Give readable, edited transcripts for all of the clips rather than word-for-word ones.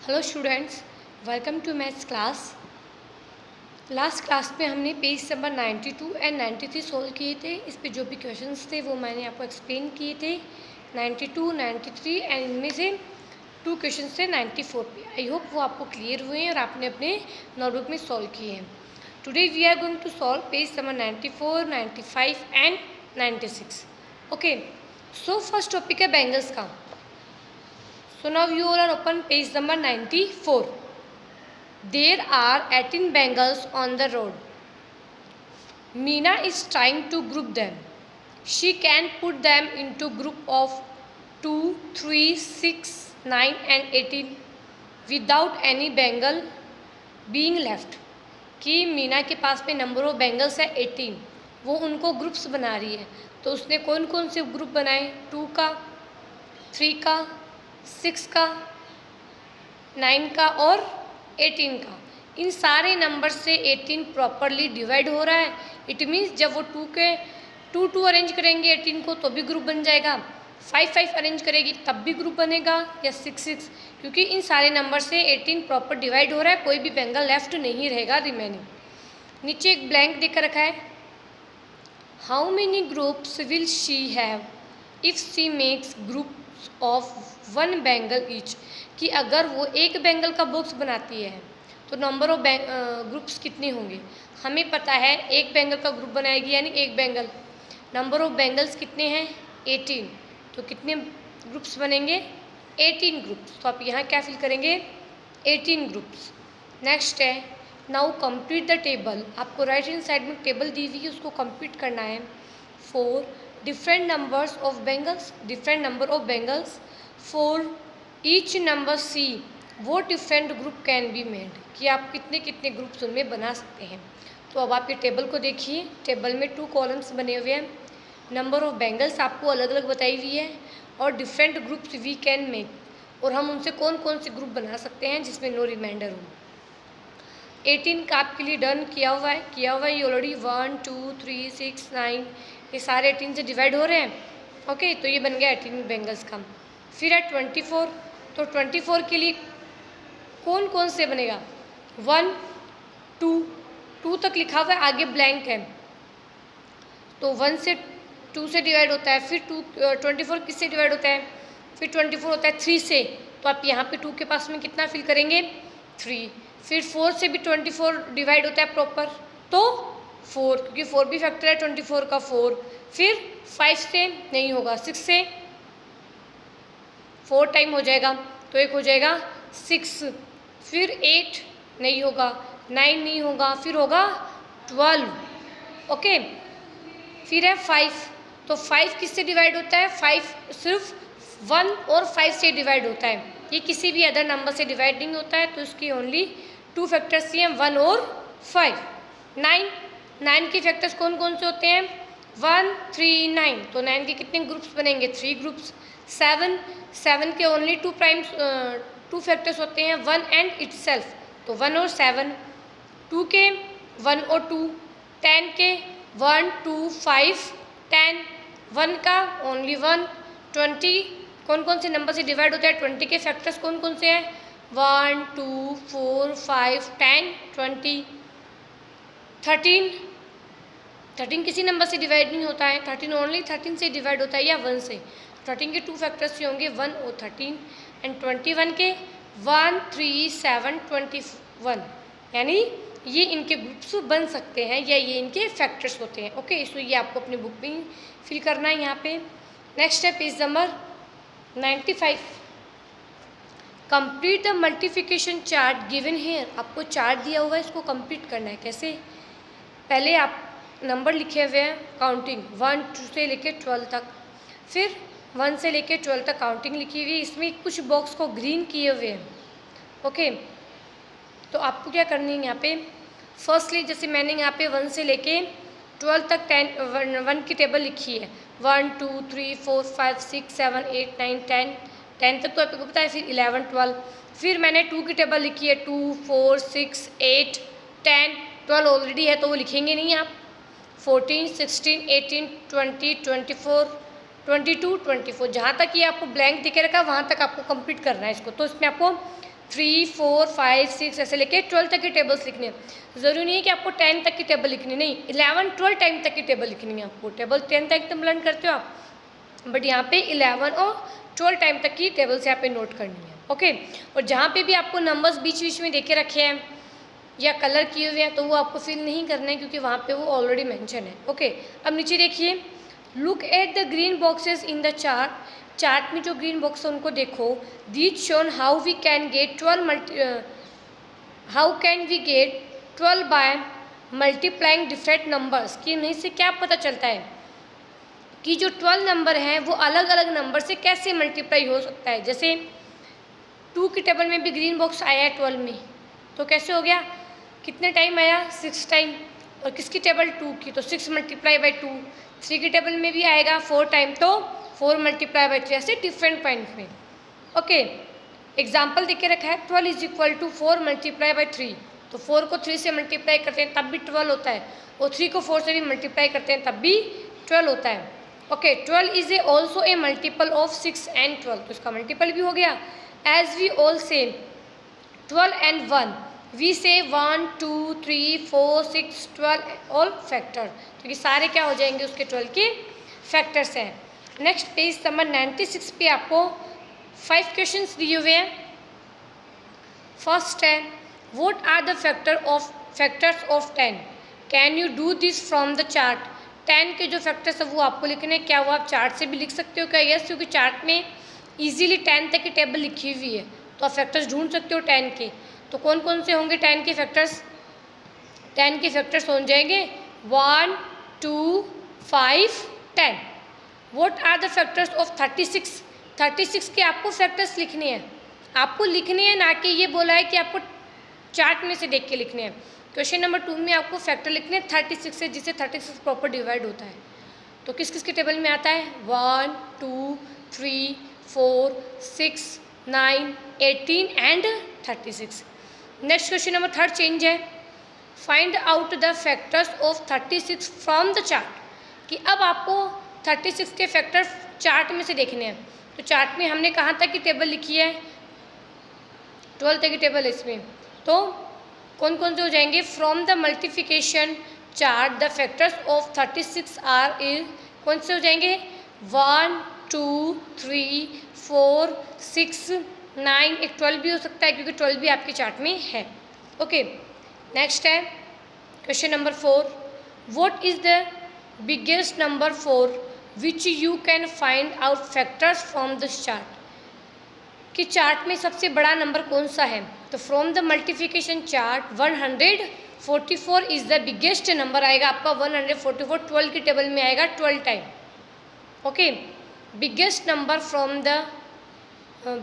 Hello students, welcome to maths class. Last class में हमने page number 92 and 93 solve किए थे। इस पे जो भी क्वेश्चंस थे वो मैंने आपको एक्सप्लेन किए थे। 92, 93 एंड इनमें से 2 क्वेश्चंस थे 94 पे। आई होप वो आपको क्लियर हुए हैं और आपने अपने नोटबुक में सॉल्व किए हैं। Today we are going to solve page number 94, 95 and 96। Okay, so first topic है बैंगल्स का। So now you all are open page number 94. There are 18 bangles on the road. Meena is trying to group them. She can put them into group of 2, 3, 6, 9 and 18 without any bangle being left. कि मीना के पास में number of bangles है 18, वो उनको groups बना रही है। तो उसने कौन कौन से ग्रुप बनाए? 2 का, 3 का, 6 का, 9 का और 18 का। इन सारे नंबर से 18 प्रॉपरली डिवाइड हो रहा है। इट मीन्स जब वो 2 अरेंज करेंगे 18 को तो भी ग्रुप बन जाएगा, 5 अरेंज करेगी तब भी ग्रुप बनेगा, या 6, क्योंकि इन सारे नंबर से 18 प्रॉपर डिवाइड हो रहा है, कोई भी बैंगल लेफ्ट नहीं रहेगा रिमेनिंग। नीचे एक ब्लैंक देकर रखा है। How many groups will she have if she makes group of 1 bangle each, कि अगर वो एक बैंगल का बॉक्स बनाती है तो नंबर ऑफ ग्रुप्स कितने होंगे? हमें पता है एक बैंगल का ग्रुप बनाएगी यानी एक बैंगल। नंबर ऑफ बैंगल्स कितने हैं? 18। तो कितने ग्रुप्स बनेंगे? 18 ग्रुप्स। तो आप यहाँ क्या फिल करेंगे? 18 ग्रुप्स। नेक्स्ट है नाउ कंप्लीट द टेबल। आपको राइट हैंड साइड में टेबल दी हुई है, उसको कंप्लीट करना है। 4 different numbers of bangles, different number of bangles for each number C, वो different group can be made, कि आप कितने कितने ग्रुप्स उनमें बना सकते हैं। तो अब आप ये टेबल को देखिए। टेबल में 2 कॉलम्स बने हुए हैं, नंबर ऑफ बैंगल्स आपको अलग अलग बताई हुई है और different groups we can make, और हम उनसे कौन कौन से ग्रुप बना सकते हैं जिसमें नो रिमाइंडर हो। 18 का आपके लिए डन किया हुआ है ये ऑलरेडी। 1, 2, 3, 6, 9 ये सारे 18 से डिवाइड हो रहे हैं। ओके, तो ये बन गया 18 बैंगल्स का। फिर है 24। तो 24 के लिए कौन कौन से बनेगा? 1, 2 तक लिखा हुआ है, आगे ब्लैंक है, तो 1 से 2 से डिवाइड होता है। फिर 24 किससे डिवाइड होता है? फिर 24 होता है 3 से। तो आप यहाँ पे 2 के पास में कितना फिल करेंगे? 3। फिर 4 से भी 24 डिवाइड होता है प्रॉपर, तो 4, क्योंकि 4 भी फैक्टर है 24 का, 4। फिर 5 से नहीं होगा, 6 से 4 टाइम हो जाएगा, तो एक हो जाएगा 6। फिर 8 नहीं होगा, 9 नहीं होगा, फिर होगा 12। ओके, फिर है 5। तो 5 किससे डिवाइड होता है? 5 सिर्फ 1 और 5 से डिवाइड होता है, ये किसी भी अदर नंबर से डिवाइड नहीं होता है, तो इसकी ओनली 2 फैक्टर्स ही हैं, 1 और 5। 9 के फैक्टर्स कौन कौन से होते हैं? 1, 3, 9। तो 9 के कितने ग्रुप्स बनेंगे? 3 ग्रुप्स। 7 के ओनली 2 फैक्टर्स होते हैं, 1 एंड इटसेल्फ, तो 1 और 7। 2 के 1 और 2। 10 के 1, 2, 5, 10। 1 का ओनली 1। 20 कौन कौन से नंबर से डिवाइड होता है? 20 के फैक्टर्स कौन कौन से हैं? 1, 2, 4, 5, 10, 20। 13 किसी नंबर से डिवाइड नहीं होता है, 13 ओनली 13 से डिवाइड होता है, या 1 से। 13 के 2 फैक्टर्स ही होंगे, 1 और 13। एंड 21 के 1, 3, 7, 21, यानी ये इनके ग्रुप्स बन सकते हैं या ये इनके फैक्टर्स होते हैं। ओके, सो ये आपको अपनी बुक में फिल करना है यहाँ पे। नेक्स्ट है page number 95। Complete the multiplication chart given here. आपको चार्ट दिया हुआ है, इसको कंप्लीट करना है। कैसे? पहले आप नंबर लिखे हुए हैं काउंटिंग 1 से लेके 12 तक, फिर 1 से लेके 12 तक काउंटिंग लिखी हुई है। इसमें कुछ बॉक्स को ग्रीन किए हुए हैं। ओके, तो आपको क्या करनी है यहाँ पे? फर्स्टली जैसे मैंने यहाँ पे 1 से लेके 12 तक 1 की टेबल लिखी है। 1, 2, 3, 4, 5, 6, 7, 8, 9, 10 तक तो आपको पता है। फिर 11, 12। फिर मैंने 2 की टेबल लिखी है, 2, 4, 6, 8, 10, 12 ऑलरेडी है तो वो लिखेंगे नहीं आप। 14, 16, 18, 20, 24, 22, 24, जहाँ तक ये आपको ब्लैंक दिखे रखा है वहाँ तक आपको कंप्लीट करना है इसको। तो इसमें आपको 3, 4, 5, 6 ऐसे लेके 12 तक की टेबल्स लिखनी है। ज़रूरी नहीं है कि आपको 10 तक की टेबल लिखनी, नहीं 11, 12 10 तक की टेबल लिखनी है आपको। टेबल 10 तक तुम लर्न करते हो आप, बट यहाँ पे 11 और 12 टाइम तक की टेबल्स यहाँ पे नोट करनी है। ओके, और जहाँ पे भी आपको नंबर्स बीच बीच में देखे रखे हैं या कलर किए हुए हैं तो वो आपको फिल नहीं करना है, क्योंकि वहाँ पे वो ऑलरेडी मेंशन है। ओके, अब नीचे देखिए, look at the green boxes in the chart. Chart में जो ग्रीन बॉक्स है उनको देखो। These shown how we can get 12 by multiplying different numbers. कि इन्हीं से क्या पता चलता है कि जो 12 नंबर हैं वो अलग अलग नंबर से कैसे मल्टीप्लाई हो सकता है। जैसे 2 की टेबल में भी ग्रीन बॉक्स आया है 12 में, तो कैसे हो गया, कितने टाइम आया, 6 टाइम। और किसकी टेबल, 2 की, तो 6 मल्टीप्लाई बाई 2। 3 की टेबल में भी आएगा 4 टाइम, तो 4 मल्टीप्लाई बाई 3, ऐसे डिफरेंट पॉइंट में। ओके, एग्जाम्पल देके रखा है 12 is equal to 4 multiply by 3। तो 4 को 3 से मल्टीप्लाई करते हैं तब भी 12 होता है, और 3 को 4 से भी मल्टीप्लाई करते हैं तब भी 12 होता है। Okay, 12 is also a multiple of 6 and 12, तो इसका मल्टीपल भी हो गया। एज वी ऑल से 12 एंड 1, वी से 1, 2, 3, 4, 6, 12 ऑल फैक्टर, तो ये सारे क्या हो जाएंगे, उसके 12 के फैक्टर्स हैं। नेक्स्ट पेज नंबर 96 पे आपको 5 क्वेश्चंस दिए हुए हैं। फर्स्ट है, what are the factors of 10, can you do this from the chart. 10 के जो फैक्टर्स है वो आपको लिखने हैं। क्या वो आप चार्ट से भी लिख सकते हो क्या? यस, क्योंकि चार्ट में ईजिली 10 तक की टेबल लिखी हुई है, तो आप फैक्टर्स ढूंढ सकते हो 10 के। तो कौन कौन से होंगे 10 के फैक्टर्स? 10 के फैक्टर्स हो जाएंगे 1, 2, 5, 10। What are the factors of 36? 36 के आपको फैक्टर्स लिखने हैं, आपको लिखने हैं, ना कि ये बोला है कि आपको चार्ट में से देख के लिखने हैं। क्वेश्चन नंबर 2 में आपको फैक्टर लिखने हैं 36 से, जिससे 36 प्रॉपर डिवाइड होता है। तो किस किस के टेबल में आता है? 1, 2, 3, 4, 6, 9, 18 and 36। Next question number 3 change है, find out the factors of 36 from the chart. कि अब आपको 36 के फैक्टर चार्ट में से देखने हैं। तो चार्ट में हमने कहाँ तक की टेबल लिखी है? 12 तक की टेबल है इसमें। तो कौन कौन से हो जाएंगे? From the multiplication chart the factors of 36 are is, कौन से हो जाएंगे? 1, 2, 3, 4, 6, 9, एक 12 भी हो सकता है, क्योंकि 12 भी आपके चार्ट में है। ओके, नेक्स्ट है question number 4, what is the biggest number 4 which you can find out factors from this chart. कि चार्ट में सबसे बड़ा नंबर कौन सा है? तो from the multiplication chart 144 is the biggest number आएगा आपका। 144 12 की टेबल में आएगा 12 time. Okay, biggest number from the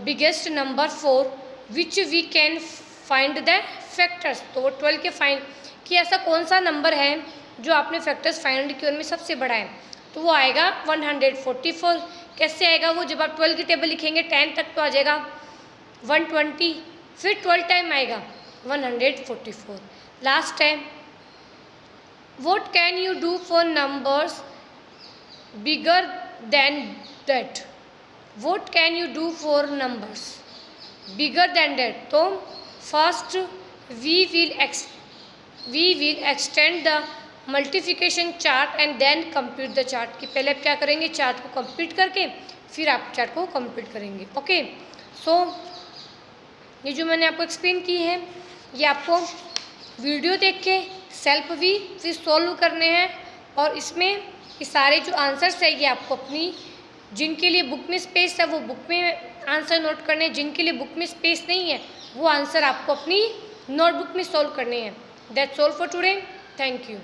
biggest number 4 which we can find the factors. तो वो 12 के फाइंड कि ऐसा कौन सा नंबर है जो आपने फैक्टर्स फाइंड किए उनमें सबसे बड़ा है, तो वो आएगा 144। कैसे आएगा वो? जब आप 12 की टेबल लिखेंगे 10 तक तो आ जाएगा 120, फिर 12 टाइम आएगा 144। लास्ट है, what can you do for numbers bigger than that. What can you do for numbers bigger than that. तो first we will extend the multiplication chart and then complete the chart. कि पहले आप क्या करेंगे? Chart को complete करके फिर आप चार्ट को कंप्लीट करेंगे। ओके, सो ये जो मैंने आपको एक्सप्लेन की है ये आपको वीडियो देख के सेल्फ भी फिर सॉल्व करने हैं, और इसमें ये सारे जो आंसर्स है ये आपको अपनी, जिनके लिए बुक में स्पेस है वो बुक में आंसर नोट करने हैं, जिनके लिए बुक में स्पेस नहीं है वो आंसर आपको अपनी नोटबुक में सॉल्व करने हैं। That's all for today, thank you.